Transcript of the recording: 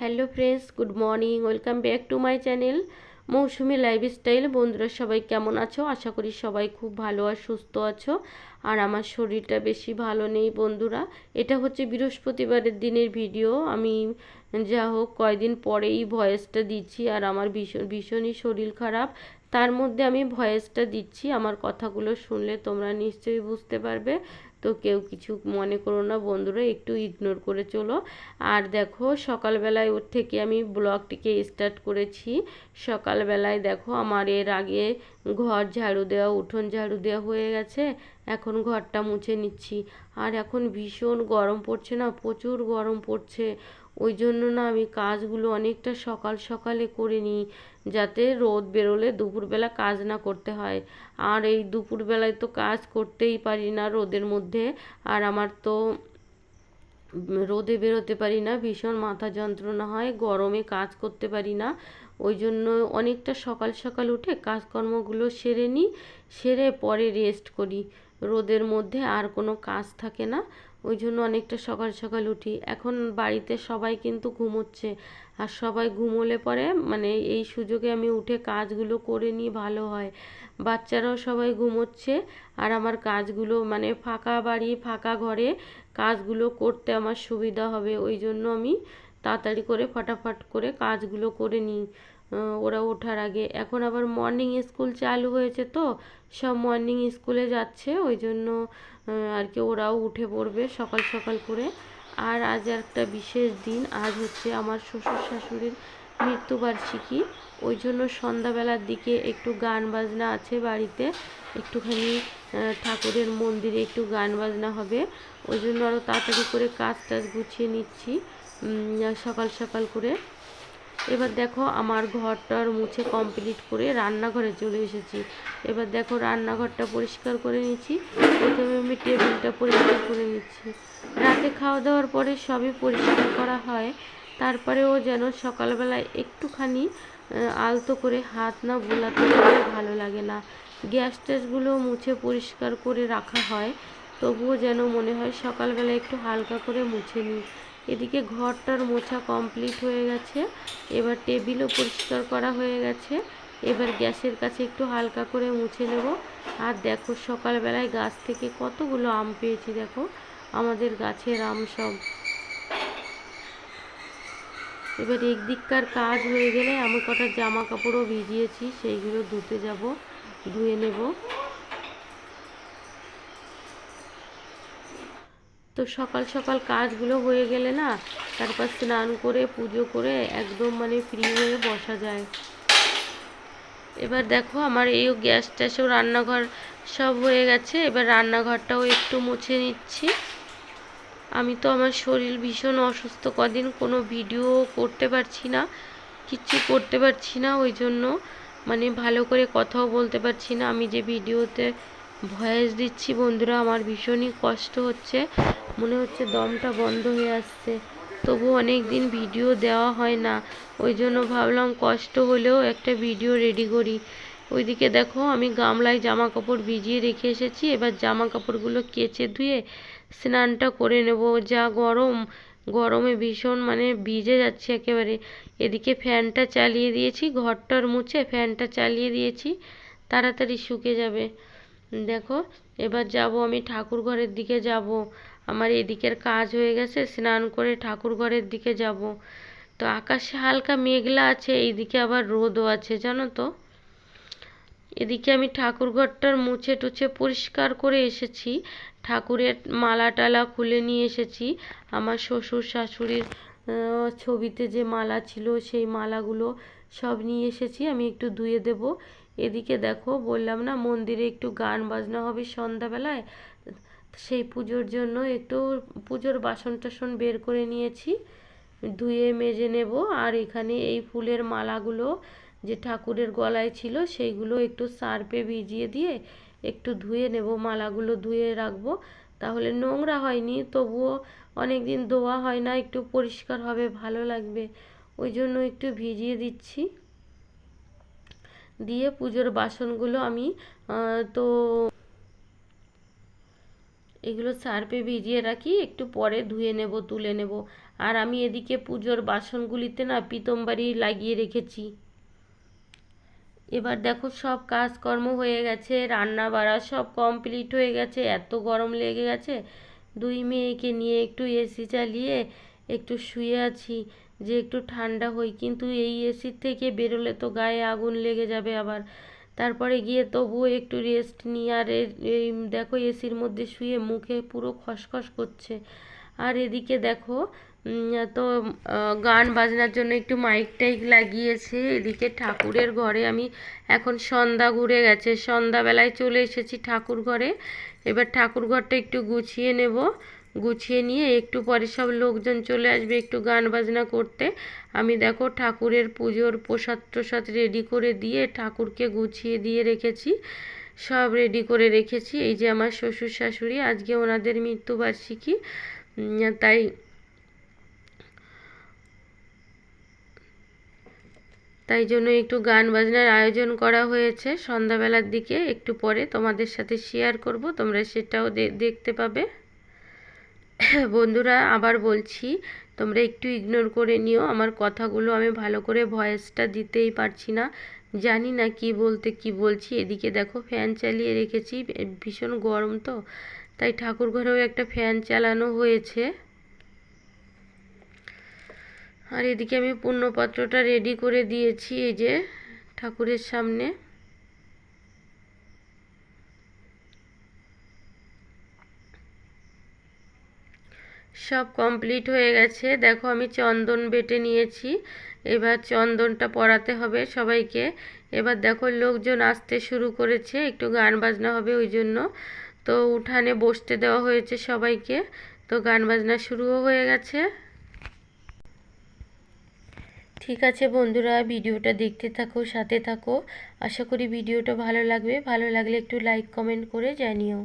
Hello friends, good morning. Welcome back to my channel Mousumi lifestyle. বন্ধুরা সবাই কেমন আছো? আশা করি সবাই খুব ভালো আর সুস্থ আছো। আর আমার শরীরটা বেশি ভালো নেই বন্ধুরা। এটা হচ্ছে বৃহস্পতিবারের দিনের ভিডিও। আমি যা হোক কয়দিন পরেই ভয়েসটা দিচ্ছি, আর আমার ভীষণই শরীর খারাপ। তার মধ্যে আমি ভয়েসটা দিচ্ছি। আমার কথাগুলো শুনলে তোমরা নিশ্চয়ই বুঝতে পারবে। তো কেউ কিছু মনে করো না বন্ধুরা, একটু ইগনোর করে চলো। আর দেখো, সকালবেলায় ওর থেকে আমি ব্লগটিকে স্টার্ট করেছি। সকালবেলায় দেখো, আমার এর আগে ঘর ঝাড়ু দেওয়া, উঠোন ঝাড়ু দেওয়া হয়ে গেছে। এখন ঘরটা মুছে নিচ্ছি। আর এখন ভীষণ গরম পড়ছে না, প্রচুর গরম পড়ছে। ওই জন্য না আমি কাজগুলো অনেকটা সকাল সকালে করে নিই, যাতে রোদ বেরোলে দুপুরবেলা কাজ না করতে হয়। আর এই দুপুরবেলায় তো কাজ করতেই পারি না রোদের মধ্যে। আর আমার তো রোদে বেরোতে পারি না, ভীষণ মাথা যন্ত্রণা হয়, গরমে কাজ করতে পারি না। ওই জন্য অনেকটা সকাল সকাল উঠে কাজকর্মগুলো সেরে নিই, সেরে পরে রেস্ট করি। রোদের মধ্যে আর কোনো কাজ থাকে না, ওই জন্য অনেকটা সকাল সকাল উঠি। এখন বাড়িতে সবাই কিন্তু ঘুমোচ্ছে, আর সবাই ঘুমোলে পরে মানে এই সুযোগে আমি উঠে কাজগুলো করে নিই, ভালো হয়। বাচ্চারাও সবাই ঘুমোচ্ছে, আর আমার কাজগুলো মানে ফাঁকা বাড়ি ফাঁকা ঘরে কাজগুলো করতে আমার সুবিধা হবে। ওই জন্য আমি তাড়াতাড়ি করে ফটাফট করে কাজগুলো করে নিই ওরা ওঠার আগে। এখন আবার মর্নিং স্কুল চালু হয়েছে, তো সব মর্নিং স্কুলে যাচ্ছে, ওই জন্য আর কি ওরাও উঠে পড়বে সকাল সকাল করে। আর আজ একটা বিশেষ দিন, আজ হচ্ছে আমার শ্বশুর শাশুড়ির মৃত্যুবার্ষিকী। ওই জন্য সন্ধ্যাবেলার দিকে একটু গান বাজনা আছে বাড়িতে, একটুখানি ঠাকুরের মন্দিরে একটু গান বাজনা হবে। ওই জন্য আরও তাড়াতাড়ি করে কাজ টাজ গুছিয়ে নিচ্ছি সকাল সকাল করে। এবার দেখো, আমার ঘরটার মুছে কমপ্লিট করে রান্নাঘরে চলে এসেছি। এবার দেখো, রান্নাঘরটা পরিষ্কার করে নিচ্ছি। প্রথমে আমি টেবিলটা পরিষ্কার করে নিচ্ছি। রাতে খাওয়া দাওয়ার পরে সবই পরিষ্কার করা হয়, তারপরেও যেন সকালবেলায় একটুখানি আলতো করে হাত না বোলাতে পারলে ভালো লাগে না। গ্যাস ট্যাসগুলো মুছে পরিষ্কার করে রাখা হয়, তবুও যেন মনে হয় সকালবেলা একটু হালকা করে মুছে নিই। এদিকে ঘরটার মোছা কমপ্লিট হয়ে গেছে। এবার টেবিলও পরিষ্কার করা হয়ে গেছে। এবার গ্যাসের কাছে একটু হালকা করে মুছে নেব। আর দেখো, সকালবেলায় গাছ থেকে কতগুলো আম পেয়েছি, দেখো আমাদের গাছের আম সব। এবার একদিককার কাজ হয়ে গেলে আমি কটা জামা কাপড়ও ভিজিয়েছি, সেইগুলো ধুতে যাব, ধুয়ে নেব। তো সকাল সকাল কাজগুলো হয়ে গেলে না, তারপর স্নান করে পুজো করে একদম মানে ফ্রি হয়ে বসা যায়। এবার দেখো, আমার এই গ্যাস ট্যাসও রান্নাঘর সব হয়ে গেছে। এবার রান্নাঘরটাও একটু মুছে নিচ্ছি। আমি তো আমার শরীর ভীষণ অসুস্থ, কদিন কোনো ভিডিও করতে পারছি না, কিচ্ছু করতে পারছি না। ওই জন্য মানে ভালো করে কথাও বলতে পারছি না। আমি যে ভিডিওতে ভয়েস দিচ্ছি বন্ধুরা, আমার ভীষণই কষ্ট হচ্ছে, মনে হচ্ছে দমটা বন্ধ হয়ে আসছে। তবু অনেক দিন ভিডিও দেওয়া হয় না, ওই জন্য ভাবলাম কষ্ট হলেও একটা ভিডিও রেডি করি। ওইদিকে দেখো, আমি গামলায় জামা কাপড় ভিজিয়ে রেখে এসেছি। এবার জামা কাপড়গুলো কেচে ধুয়ে স্নানটা করে নেব। যা গরম, গরমে ভীষণ মানে ভিজে যাচ্ছে একেবারে। এদিকে ফ্যানটা চালিয়ে দিয়েছি, ঘরটার মুছে ফ্যানটা চালিয়ে দিয়েছি, তাড়াতাড়ি শুকে যাবে। দেখো, এবার যাব আমি ঠাকুর ঘরের দিকে যাব। আমার এদিকের কাজ হয়ে গেছে, স্নান করে ঠাকুর ঘরের দিকে যাব। তো আকাশে হালকা মেঘলা আছে, এইদিকে আবার রোদও আছে জানো তো। এদিকে আমি ঠাকুর ঘরটার মুছে টুছে পরিষ্কার করে এসেছি, ঠাকুরের মালা টালা খুলে নিয়ে এসেছি। আমার শ্বশুর শাশুড়ির ছবিতে যে মালা ছিল সেই মালাগুলো সব নিয়ে এসেছি, আমি একটু ধুয়ে দেব। এদিকে দেখো, বললাম না মন্দিরে একটু গান বাজনা হবে সন্ধ্যাবেলায়, সেই পুজোর জন্য একটু পুজোর বাসন টাসন বের করে নিয়েছি, ধুয়ে মেজে নেব। আর এখানে এই ফুলের মালাগুলো যে ঠাকুরের গলায় ছিল সেইগুলো একটু সার্ফে ভিজিয়ে দিয়ে একটু ধুয়ে নেব, মালাগুলো ধুয়ে রাখবো, তাহলে নোংরা হয়নি, তবুও অনেক দিন ধোয়া হয় না, একটু পরিষ্কার হবে, ভালো লাগবে। ওই জন্য একটু ভিজিয়ে দিচ্ছি। দিয়ে পুজোর বাসনগুলো আমি তো এগুলো সার্ফে ভিজিয়ে রাখি, একটু পরে ধুয়ে নেব, তুলে নেব। আর আমি এদিকে পুজোর বাসনগুলিতে না পিতম্বারি লাগিয়ে রেখেছি। এবার দেখো সব কাজকর্ম হয়ে গেছে, রান্না বাড়া সব কমপ্লিট হয়ে গেছে। এত গরম লেগে গেছে, দুই মেয়েকে নিয়ে একটু এসি চালিয়ে একটু শুয়ে আছি যে একটু ঠান্ডা হই, কিন্তু এই এসির থেকে বেরোলে তো গায়ে আগুন লেগে যাবে আবার। তারপরে গিয়ে তবুও একটু রেস্ট নিই। আর এই দেখো এসির মধ্যে শুয়ে মুখে পুরো খসখস করছে। আর এদিকে দেখো তো গান বাজনার জন্য একটু মাইক টাইক লাগিয়েছে। এদিকে ঠাকুরের ঘরে আমি এখন সন্ধ্যা ঘুরে গেছে, সন্ধ্যাবেলায় চলে এসেছি ঠাকুর ঘরে। এবার ঠাকুর ঘরটা একটু গুছিয়ে নেব, গুছিয়ে নিয়ে একটু পরে সব লোকজন চলে আসবে একটু গান বাজনা করতে। আমি দেখো ঠাকুরের পুজোর প্রসাদ টসাদ রেডি করে দিয়ে ঠাকুরকে গুছিয়ে দিয়ে রেখেছি, সব রেডি করে রেখেছি। এই যে আমার শ্বশুর শাশুড়ি, আজকে ওনাদের মৃত্যুবার্ষিকী, তাই জন্য একটু গান বাজনার আয়োজন করা হয়েছে। সন্ধ্যাবেলার দিকে একটু পরে তোমাদের সাথে শেয়ার করব, তোমরা সেটাও দেখতে পাবে। বন্ধুরা আবার বলছি, তোমরা একটু ইগনোর করে নিও আমার কথাগুলো, আমি ভালো করে ভয়েসটা দিতেই পারছি না, জানি না কি বলতে কি বলছি। এদিকে দেখো ফ্যান চালিয়ে রেখেছি, ভীষণ গরম তো, তাই ঠাকুর ঘরেও একটা ফ্যান চালানো হয়েছে। আর এদিকে আমি পূর্ণপত্রটা রেডি করে দিয়েছি এই যে ঠাকুরের সামনে। সব কমপ্লিট হয়ে গেছে। দেখো আমি চন্দন বেটে নিয়েছি, এবার চন্দনটা পরাতে হবে সবাইকে। এবার দেখো লোকজন আসতে শুরু করেছে, একটু গান বাজনা হবে ওই জন্য তো উঠানে বসতে দেওয়া হয়েছে সবাইকে, তো গান বাজনা শুরুও হয়ে গেছে। ঠিক আছে বন্ধুরা, ভিডিওটা দেখতে থাকো, সাথে থাকো। আশা করি ভিডিওটা ভালো লাগবে, ভালো লাগলে একটু লাইক কমেন্ট করে জানিও।